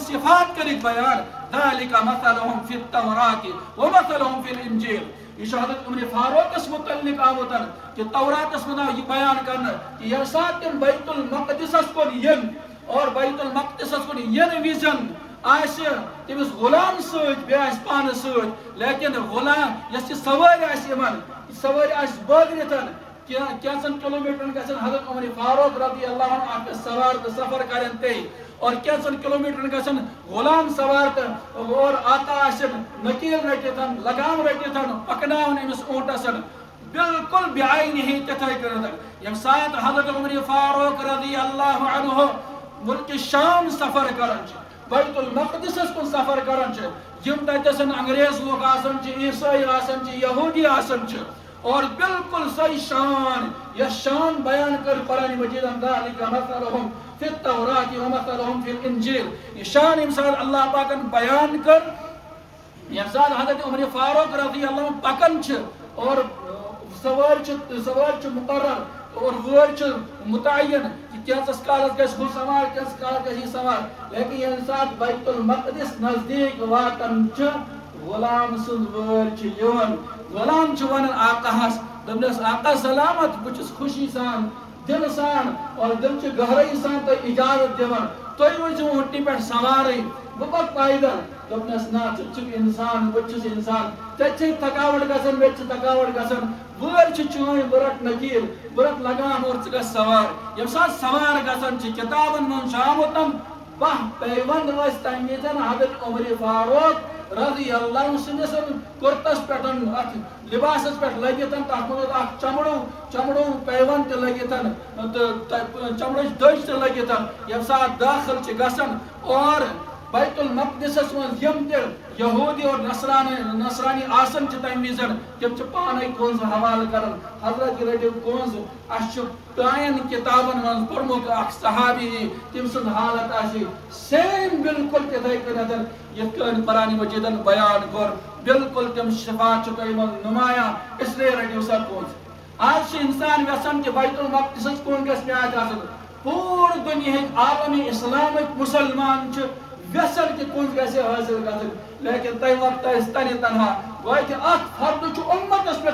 صفات کرک بیان ذالک مثلهم فی التوراۃ ومثلهم فی الانجیل. یہ حضرت عمر فاروق متعلق آمتن کہ تورات میں یہ بیان کرنا کہ یہ سات تم بیت المقدس کن ین اور بیت المقدس کن ین ویژن آسہ تمس غلام ست بیس پان ست لیکن غلام یس سواری آسن سواری آس بٲگرتن کینچن کلومیٹرن گژھن حضرت عمر فاروق رضی اللہ عنہ آپ سوار تو سفر کرن تے اور کینچن کلومیٹرن گژھن غلام سوار تو اور آقا آسن نکیل رٹتن لگام رٹتن پکناون امس اونٹسن بالکل بعینہ تتھے کرتن. یم سات حضرت عمر فاروق رضی اللہ عنہ ملک شام سفر کرن بیت المقدس کن سفر کرن یم تتسن انگریز لوگ آسن عیسائی آسن یہودی آسن اور بالکل صحیح شان یا شان بیان کر قرآن مجید ذالک مثلهم فی التوراۃ ومثلهم فی الانجیل. یہ شان امثال اللہ پاکن بیان کر امثال حضرت عمر فاروق رضی اللہ عنہ پکن اور سوار مقرر اور وور متعین کہ کیسس کالس گھس ہو سوار کیس کالس گھس یہ سوار لیکن یہ ساتھ بیت المقدس نزدیک واتن غلام سند وور غلام ونان آقاہس دپنس آقا سلامت بچس خوشی سان دل سان اور دل چہ گہرائی سان تو اجازت دیوان تھی ورزو اونٹی پہ سواری بہ پک پیدل دپنس نا ژٕ انسان بہ چھُس انسان ژےٚ تھکاوٹ گژھان مےٚ تہِ چھِ تھکاوٹ گژھان وٲرۍ چھِ چٲنۍ بہٕ رٹ نکیٖل بہٕ رٹ لگام اور ژٕ گژھ سوار. ییٚمہِ ساتہٕ سوار گژھان چھِ کتابن منٛز چھُ آمُت باہ پیوند ٲسۍ تمہِ وِزِ حضرت عمر فاروق رضی اللہ عنہ سندس کرتس پہ لباسس پہ لگت تک مز چمڑو پیون تہ لگت چمڑ دج تہ لگت یم سات داخل گھن اور بیت المقدس مز یم تہ یہودی اور نصرانی آسن تم وز تم پانے کنز حوالہ کران حضرت رٹو کنز اس پرائن کتابن من پورمت اخ صحابی تم سند حالت آسی سیم بالکل تتھے کن یت قرآن مجیدن بیان کر بالکل تم صفات تم نمایاں اس لیے رٹو سا کنز. آج انسان یژھان کہ بیت المقدس کن گھس میچ آسن پور دنیا عالم اسلام مسلمان یژھان کہ کنز گھس حاصل گھن لیکن تمہ وقت تنہ تنہا گویا کہ اخ فرد امتس پہ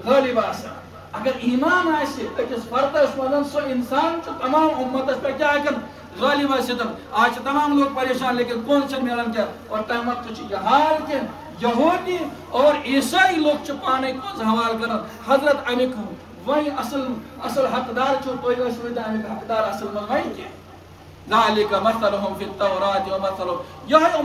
غالب آسان. اگر ایمان آسہ أکس فردس مزن سو انسان تمام امتس پہ کیا ہیکن غالب ٲسِتھ. آج تمام لوگ پریشان لیکن کنز ملان کیا اور تمہ وقت یہ حال کہ یہودی اور عیسائی لوگ پانے کنز حوالہ کران. حضرت امیک وی اصل حقدار تھی ٲسوٕ امیک حقدار اصل من وی کی ذالک مثلهم فی التوراۃ ومثلهم یہ